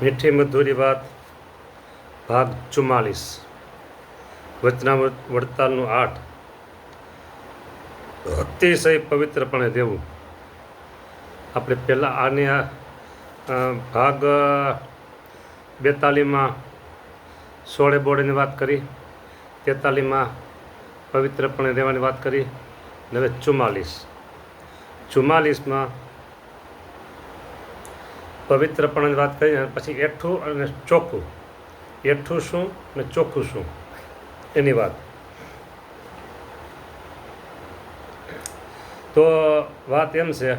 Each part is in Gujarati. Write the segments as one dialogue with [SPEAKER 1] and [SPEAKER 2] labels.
[SPEAKER 1] મીઠી મધુરી વાત ભાગ 44 વચનામૃત વડતાલનું 8 અતિશય પવિત્રપણે રહેવું. આપણે પહેલાં આને ભાગ 42માં સોળે બોળેની વાત કરી, 43માં પવિત્રપણે રહેવાની વાત કરી, હવે 44માં પવિત્રપણાની વાત કરી, અને પછી એઠું અને ચોખ્ખું, એઠું શું અને ચોખ્ખું શું એની વાત. તો વાત એમ છે,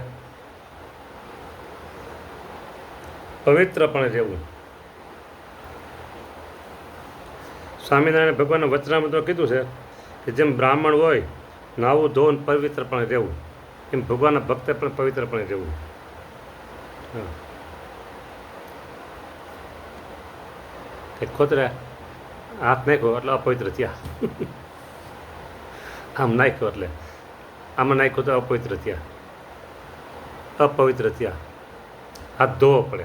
[SPEAKER 1] પવિત્રપણે રહેવું. સ્વામિનારાયણ ભગવાનના વચનામૃતમાં કીધું છે કે જેમ બ્રાહ્મણ હોય નાવું ધોવું પવિત્રપણે રહેવું, એમ ભગવાનના ભક્તે પણ પવિત્રપણે રહેવું. ખોતરે હાથ નાખ્યો એટલે અપવિત્ર થયા, આમ નાખ્યો એટલે આમાં નાખ્યો તો અપવિત્ર થયા, અપવિત્ર થયા. હાથ ધોવો પડે,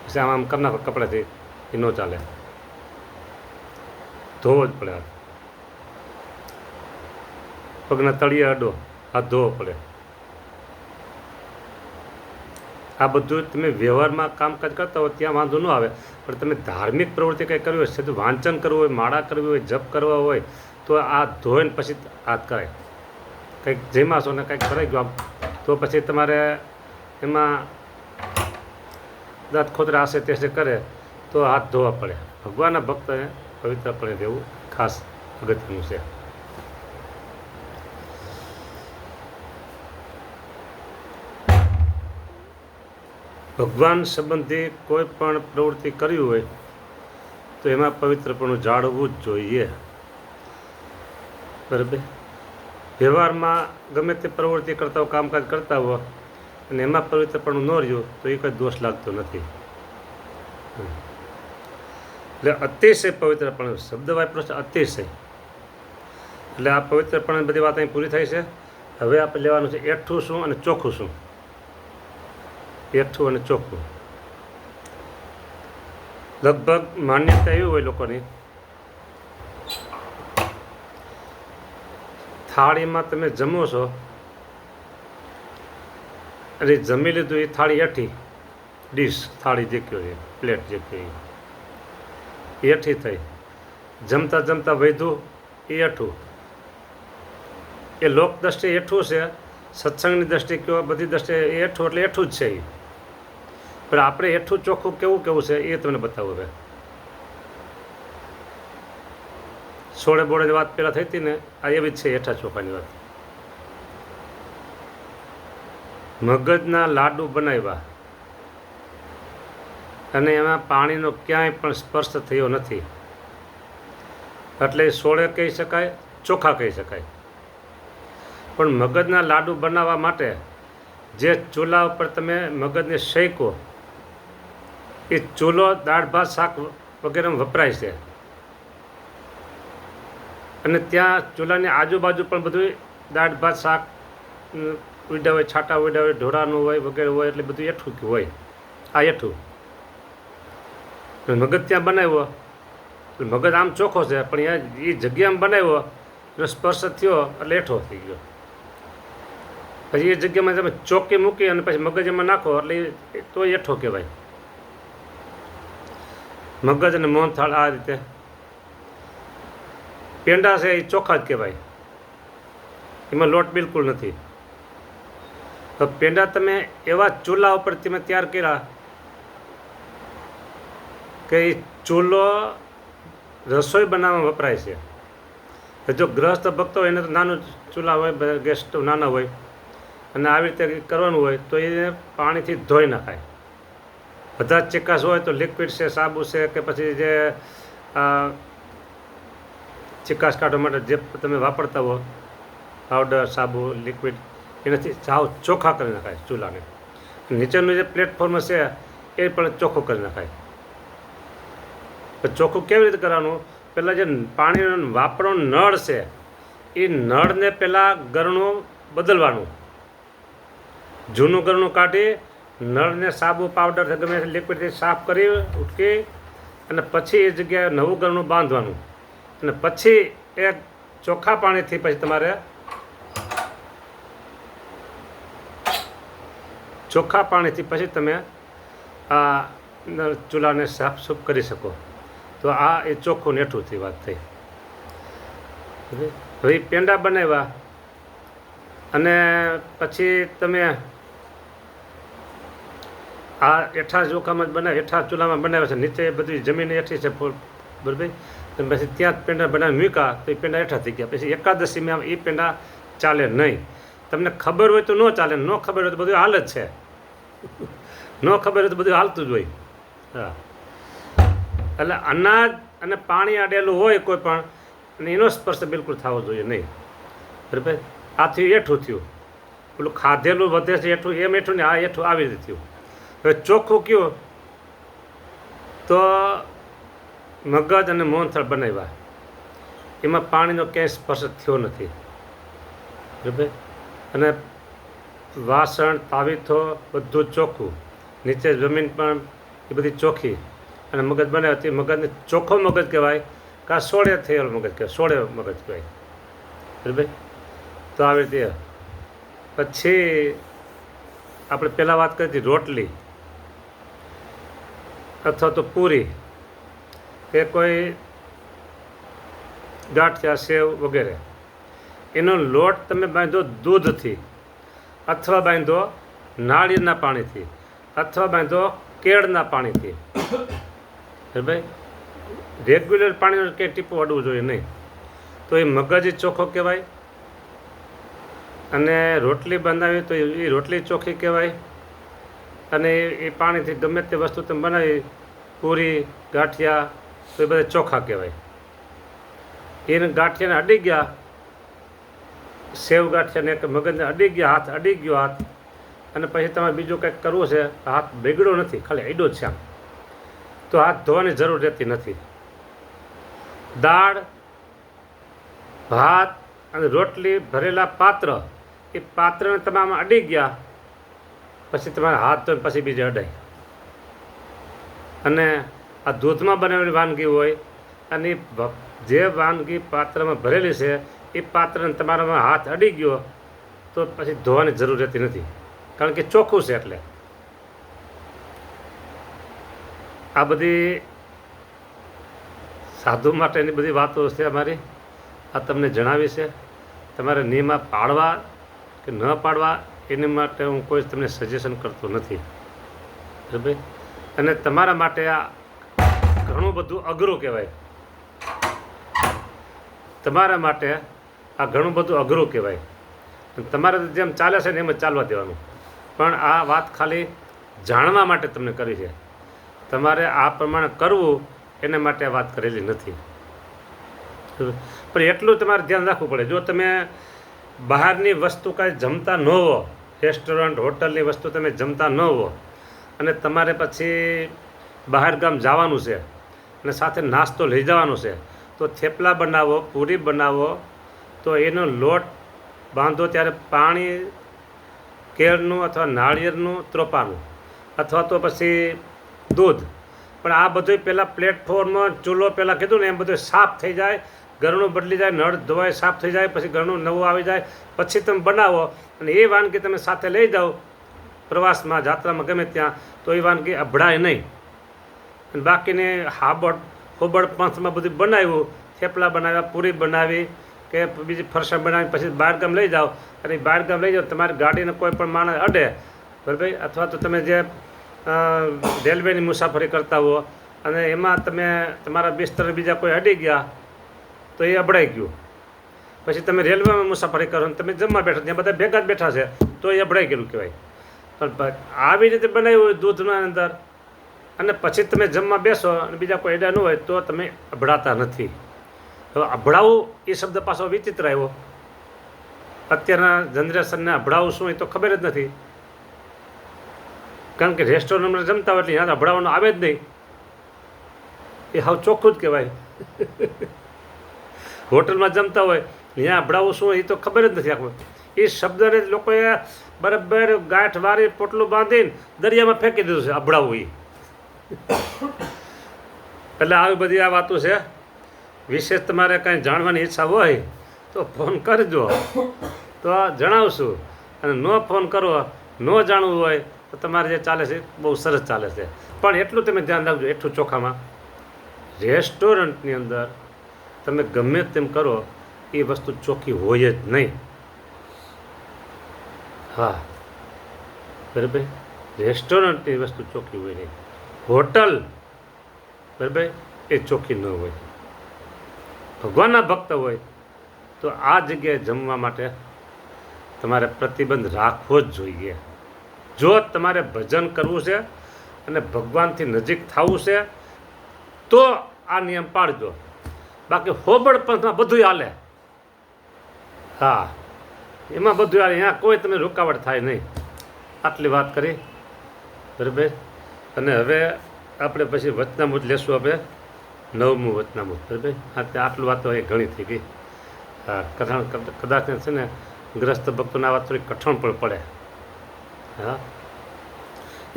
[SPEAKER 1] પછી આમ કરી નાખો કપડાથી, એ ન ચાલે, ધોવો જ પડે. હાથ પગના તળિયે અડો, હાથ ધોવો પડે. આ બધું તમે વ્યવહારમાં કામકાજ કરતા હોય ત્યાં વાંધો ન આવે, પણ તમે ધાર્મિક પ્રવૃત્તિ કંઈ કરવી હોય, સીધું વાંચન કરવું હોય, માળા કરવી હોય, જપ કરવા હોય, તો આ ધોઈને પછી હાથ કરાય. કંઈક જેમાં ને કંઈક કરાઈ ગયો તો પછી તમારે એમાં દાંત ખોતરા આશે તે કરે તો હાથ ધોવા પડે. ભગવાનના ભક્તને પવિત્રપણે રહેવું ખાસ અગત્યનું છે. ભગવાન સંબંધી કોઈ પણ પ્રવૃત્તિ કરવી હોય તો એમાં પવિત્રપણું જાળવવું જ જોઈએ. બરાબર. વ્યવહારમાં ગમે તે પ્રવૃત્તિ કરતા હોય, કામકાજ કરતા હોય, અને એમાં પવિત્રપણું ન રહ્યું તો એ કંઈ દોષ લાગતો નથી. એટલે અતિશય પવિત્રપણું શબ્દ વાપરો છે, અતિશય. એટલે આ પવિત્રપણ બધી વાત અહીં પૂરી થાય છે. હવે આપણે લેવાનું છે એઠું શું અને ચોખ્ખું શું. એઠું અને ચોખ્ખું લગભગ માન્યતા એવી હોય લોકોની, થાળીમાં તમે જમો છો અને જમી લીધું, એ થાળી એઠી, ડીશ થાળી જે કહો એ પ્લેટ જે કહો એ એઠી થઈ. જમતા જમતા વધ્યું એ એઠું. એ લોક દ્રષ્ટિએ એઠું છે, સત્સંગની દ્રષ્ટિએ કહો, બધી દ્રષ્ટિએ એ એઠું એટલે એઠું જ છે. એ પણ આપણે એઠું ચોખ્ખું કેવું કેવું છે એ તમને બતાવું. હવે સોળે બોળેની વાત પહેલાં થઈ હતી ને, આ એવી જ છે એઠા ચોખાની વાત. મગજના લાડુ બનાવ્યા અને એમાં પાણીનો ક્યાંય પણ સ્પર્શ થયો નથી, એટલે સોળે કહી શકાય, ચોખા કહી શકાય. પણ મગજના લાડુ બનાવવા માટે જે ચૂલા ઉપર તમે મગજને શેકો, એ ચૂલો દાળ ભાત શાક વગેરેમાં વપરાય છે. અને ત્યાં ચૂલાની આજુબાજુ પણ બધું દાળ ભાત શાક ઉડ્યા હોય, છાંટા ઉડ્યા હોય, ઢોળાનું હોય વગેરે હોય, એટલે બધું એઠું હોય. આ એઠું મગજ ત્યાં બનાવ્યો, મગજ આમ ચોખ્ખો છે, પણ એ જગ્યામાં બનાવ્યો એનો સ્પર્શ થયો એટલે એઠો થઈ ગયો. પછી એ જગ્યામાં તમે ચોકી મૂકી અને પછી મગજ એમાં નાખો એટલે તો એઠો કહેવાય. મગજ અને મોહનથાળ આ રીતે. પેંડા છે એ ચોખ્ખા જ કહેવાય, એમાં લોટ બિલકુલ નથી. તો પેંડા તમે એવા ચૂલા ઉપર તમે તૈયાર કર્યા કે એ ચૂલો રસોઈ બનાવવામાં વપરાય છે. જો ગ્રહસ્થ ભક્તો હોય એને તો નાનું ચૂલા હોય, ગેસ સ્ટવ નાના હોય, અને આવી રીતે કરવાનું હોય તો એ પાણીથી ધોઈ નાખાય. બધા જ ચિકાસ હોય તો લિક્વિડ છે, સાબુ છે, કે પછી જે ચિકાસ કાઢવા માટે જે તમે વાપરતા હો, પાવડર, સાબુ, લિક્વિડ, એનાથી સાવ ચોખ્ખા કરી નાખાય ચૂલાને. નીચેનું જે પ્લેટફોર્મ છે એ પણ ચોખ્ખું કરી નાખાય. ચોખ્ખું કેવી રીતે કરવાનું? પહેલાં જે પાણીનો વાપરવાનો નળ છે એ નળને પહેલાં ગરણું બદલવાનું. જૂનું ગરણું કાઢી નળને સાબુ પાવડર ગમે લિક્વિડથી સાફ કરી ઉટકી અને પછી એ જગ્યાએ નવું ગરણું બાંધવાનું અને પછી એ ચોખ્ખા પાણીથી પછી તમારે ચોખ્ખા પાણીથી પછી તમે આ ચૂલાને સાફ સૂફ કરી શકો. તો આ એ ચોખ્ખું નેઠુંથી વાત થઈ. હવે પેંડા બનાવ્યા અને પછી તમે આ એઠા ચોખામાં જ બનાવે એઠા ચૂલામાં બનાવ્યા છે, નીચે બધી જમીન એઠી છે બરાબર. પછી ત્યાં જ પેંડા બનાવી મૂક્યા તો એ પેંડા એઠા થઈ ગયા. પછી એકાદશીમાં એ પેંડા ચાલે નહીં. તમને ખબર હોય તો ન ચાલે, ન ખબર હોય તો બધું હાલ જ છે. ન ખબર હોય તો બધું હાલતું જ હોય. હા, એટલે અનાજ અને પાણી આડેલું હોય કોઈ પણ અને એનો સ્પર્શ બિલકુલ થવો જોઈએ નહીં બરાબર. આથી એઠું થયું, પેલું ખાધેલું વધે છે એઠું એમ એઠું ને આ એઠું આવી રીતે થયું. હવે ચોખ્ખું કયું તો મગજ અને મોહનથાળ બનાવ્યા, એમાં પાણીનો ક્યાંય સ્પર્શ થયો નથી બરાબર. અને વાસણ તાવીથો બધું ચોખ્ખું, નીચે જમીન પણ એ બધી ચોખ્ખી અને મગજ બનાવ્યા તે મગજને ચોખ્ખો મગજ કહેવાય કાં સોળે થયેલો મગજ કહેવાય, સોળે મગજ કહેવાય બરાબર. તો આવી રીતે પછી આપણે પહેલાં વાત કરી હતી રોટલી અથવા તો પૂરી કે કોઈ ગાંઠિયા સેવ વગેરે, એનો લોટ તમે બાંધો દૂધથી અથવા બાંધો નાળિયેરના પાણીથી અથવા બાંધો કેળના પાણીથી બરાબર. રેગ્યુલર પાણીનું કંઈ ટીપું અડવું જોઈએ નહીં. તો એ મગજ ચોખ્ખો કહેવાય અને રોટલી બનાવી તો એ રોટલી ચોખ્ખી કહેવાય અને એ પાણીથી ગમે તે વસ્તુ તમે બનાવી પૂરી ગાંઠિયા તો એ બધા ચોખ્ખા કહેવાય. એને ગાંઠિયાને અડી ગયા, સેવ ગાંઠિયાને કે મગજને અડી ગયા, હાથ અડી ગયો હાથ, અને પછી તમારે બીજું કંઈક કરવું છે, હાથ બગડ્યો નથી, ખાલી અડ્યો જ છે આમ, તો હાથ ધોવાની જરૂર રહેતી નથી. દાળ ભાત અને રોટલી ભરેલા પાત્ર, એ પાત્રને તમે આમાં અડી ગયા પછી તમારા હાથ ધોઈને પછી બીજે અડાય. અને આ દૂધમાં બનાવેલી વાનગી હોય અને જે વાનગી પાત્રમાં ભરેલી છે એ પાત્રને તમારામાં હાથ અડી ગયો તો પછી ધોવાની જરૂર રહેતી નથી, કારણ કે ચોખ્ખું છે. એટલે આ બધી સાધુ માટેની બધી વાતો છે અમારી, આ તમને જણાવી છે. તમારે નિયમમાં પાળવા કે ન પાડવા એની માટે હું કોઈ તમને સજેશન કરતો નથી બરાબર. અને તમારા માટે આ ઘણું બધું અઘરું કહેવાય, તમારા માટે આ ઘણું બધું અઘરું કહેવાય. તમારે જેમ ચાલે છે ને એમ જ ચાલવા દેવાનું. પણ આ વાત ખાલી જાણવા માટે તમને કરી છે, તમારે આ પ્રમાણે કરવું એના માટે આ વાત કરેલી નથી. પણ એટલું તમારે ધ્યાન રાખવું પડે. જો તમે બહારની વસ્તુ કાંઈ જમતા ન હો, રેસ્ટોરન્ટ હોટલની વસ્તુ તમે જમતા ન હો અને તમારે પછી બહાર ગામ જવાનું છે અને સાથે નાસ્તો લઈ જવાનો છે, તો થેપલા બનાવો, પૂરી બનાવો, તો એનો લોટ બાંધો ત્યારે પાણી કેળનું અથવા નાળિયેરનું ત્રોપાનું અથવા તો પછી દૂધ. પણ આ બધું પહેલાં પ્લેટફોર્મમાં ચૂલો પહેલાં કીધું ને એમ બધું સાફ થઈ જાય, ઘરનું બદલી જાય, નળ ધોવાય સાફ થઈ જાય, પછી ઘરનું નવું આવી જાય, પછી તમે બનાવો અને એ વાનગી તમે સાથે લઈ જાઓ પ્રવાસમાં, જાત્રામાં, ગમે ત્યાં, તો એ વાનગી અભડાય નહીં. અને બાકીની હોબળ પંથમાં બધું બનાવ્યું, થેપલા બનાવ્યા, પૂરી બનાવી કે બીજી ફરસાણ બનાવી, પછી બહારગામ લઈ જાઓ અને બહારગામ લઈ જાઓ, તમારી ગાડીને કોઈ પણ માણસ અડે બરાબર, અથવા તો તમે જે રેલવેની મુસાફરી કરતા હો અને એમાં તમે તમારા બિસ્તર બીજા કોઈ અડી ગયા તો એ અભડાઈ ગયું. પછી તમે રેલવેમાં મુસાફરી કરો અને તમે જમવા બેઠા, ત્યાં બધા ભેગા જ બેઠા છે તો એ અભડાઈ ગયેલું કહેવાય. પણ આવી રીતે બનાવ્યું હોય દૂધના અંદર અને પછી તમે જમવા બેસો અને બીજા કોઈ અડ્યા ન હોય તો તમે અભડાતા નથી. હવે અભડાવું એ શબ્દ પાછો વિચિત્ર આવ્યો. અત્યારના જનરેશનને અભડાવું શું એ તો ખબર જ નથી, કારણ કે રેસ્ટોરન્ટમાં જમતા હોય એટલે ત્યાં અભડાવવાનું આવે જ નહીં. એ હાવ ચોખ્ખું જ કહેવાય. હોટલમાં જમતા હોય ત્યાં અભડાવું શું એ તો ખબર જ નથી. આખું એ શબ્દને લોકોએ બરાબર ગાંઠ વારી પોટલું બાંધીને દરિયામાં ફેંકી દીધું છે અભડાવું એ. એટલે આવી બધી આ વાતો છે. વિશેષ તમારે કાંઈ જાણવાની ઈચ્છા હોય તો ફોન કરજો, તો જણાવશું. અને ન ફોન કરો, ન જાણવું હોય તો તમારે જે ચાલે છે બહુ સરસ ચાલે છે. પણ એટલું તમે ધ્યાન રાખજો, એટલું ચોખામાં રેસ્ટોરન્ટની અંદર તમે ગમે તેમ કરો એ વસ્તુ ચોખ્ખી હોય જ નહીં. હા બરાબર, રેસ્ટોરન્ટની વસ્તુ ચોખ્ખી હોય નહીં. હોટલ બરાબર એ ચોખ્ખી ન હોય. ભગવાનના ભક્ત હોય તો આ જગ્યાએ જમવા માટે તમારે પ્રતિબંધ રાખવો જ જોઈએ. જો તમારે ભજન કરવું છે અને ભગવાનથી નજીક થવું છે તો આ નિયમ પાડજો. બાકી હોબળપંથમાં બધું હાલે. હા એમાં બધું હાલે, અહીંયા કોઈ તમે રૂકાવટ થાય નહીં. આટલી વાત કરી બરાબર. અને હવે આપણે પછી વચનામૃત લેશું. આપણે 9મું વચનામૃત બરાબર. હા ત્યાં આટલું વાતો એ ઘણી થઈ ગઈ. હા કદાચ છે ને ગ્રસ્ત ભક્તોને આ વાત થોડી કઠણ પણ પડે. હા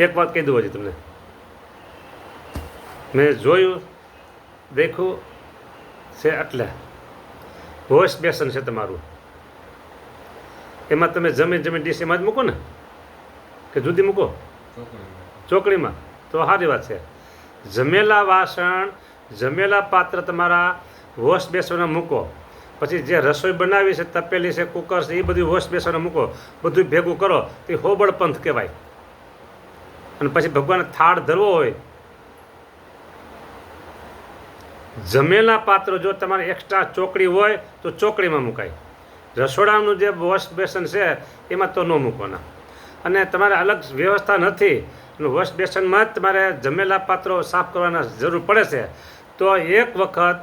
[SPEAKER 1] એક વાત કહી દઉં હજી તમને. મેં જોયું દેખું છે એટલે વોશ બેસન છે તમારું, એમાં તમે જમીન ડીશ એમાં જ મૂકો ને કે જુદી મૂકો? ચોકડીમાં. તો સારી વાત છે. જમેલા વાસણ, જમેલા પાત્ર તમારા વોશ બેસનમાં મૂકો. પછી જે રસોઈ બનાવી છે, તપેલી છે, કુકર છે, એ બધું વોશ બેસનમાં મૂકો. બધું ભેગું કરો તે હોબળ પંથ કહેવાય. અને પછી ભગવાનને થાળ ધરવો હોય, જમેલા પાત્રો જો તમારે એક્સ્ટ્રા ચોકડી હોય તો ચોકડીમાં મુકાય. રસોડાનું જે વોશ બેસન છે એમાં તો ન મૂકવાના. અને તમારે અલગ વ્યવસ્થા નથી અને વોશ બેસનમાં જ તમારે જમેલા પાત્રો સાફ કરવાના જરૂર પડે છે, તો એક વખત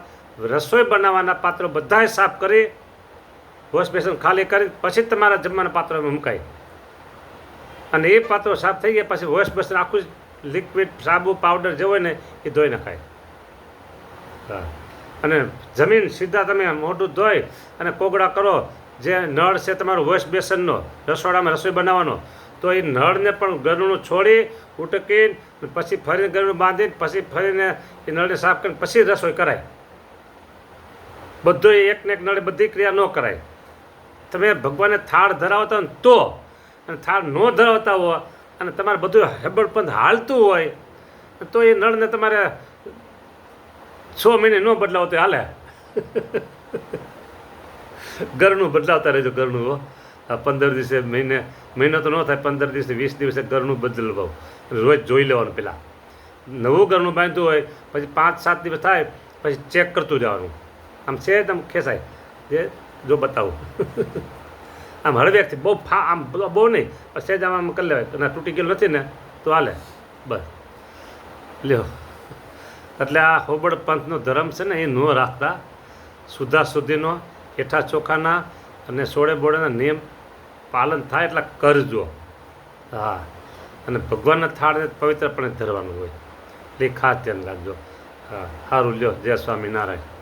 [SPEAKER 1] રસોઈ બનાવવાના પાત્રો બધાય સાફ કરી વોશ બેસન ખાલી કરી પછી તમારા જમવાના પાત્રોમાં મુકાય. અને એ પાત્રો સાફ થઈ ગયા પછી વોશ બેસન આખું લિક્વિડ સાબુ પાવડર જે હોય ને એ ધોઈ નખાય. હા અને જમીન સીધા તમે મોઢું ધોઈ અને કોગળા કરો. જે નળ છે તમારો વોશ બેસનનો રસોડામાં રસોઈ બનાવવાનો, તો એ નળને પણ ગરણું છોડી ઉટકીને પછી ફરીને ગરણું બાંધીને પછી ફરીને એ નળને સાફ કરીને પછી રસોઈ કરાય. બધું એકને એક નળે બધી ક્રિયા ન કરાય. તમે ભગવાનને થાળ ધરાવતા હોય તો, અને થાળ ન ધરાવતા હોય અને તમારે બધું હેબળપંથ હાલતું હોય તો એ નળને તમારે 6 મહિને ન બદલાવો તો હાલે. ઘરનું બદલાવતા રહેજો. ઘરનું 15 દિવસે મહિનો તો ન થાય, 15 દિવસે 20 દિવસે ઘરનું બદલવું. રોજ જોઈ લેવાનું. પહેલાં નવું ઘરનું બાંધ્યું હોય પછી 5-7 દિવસ થાય પછી ચેક કરતું જવાનું. આમ છે આમ ખેંચાય જે જો બતાવું. આમ હળવેકથી બહુ આમ બહુ નહીં, સહેજ આમ કરી લેવાય. અને તૂટી ગયેલું નથી ને તો હાલે. બસ લ્યો. એટલે આ હોબળ પંથનો ધર્મ છે ને એ ન રાખતા. સુધા સુધીનો હેઠા ચોખાના અને સોળે બોળેના નિયમ પાલન થાય એટલા કરજો. હા અને ભગવાનના થાળને પવિત્રપણે ધરવાનું હોય એટલે ખાસ ધ્યાન રાખજો. હા સારું લ્યો. જય સ્વામિનારાયણ.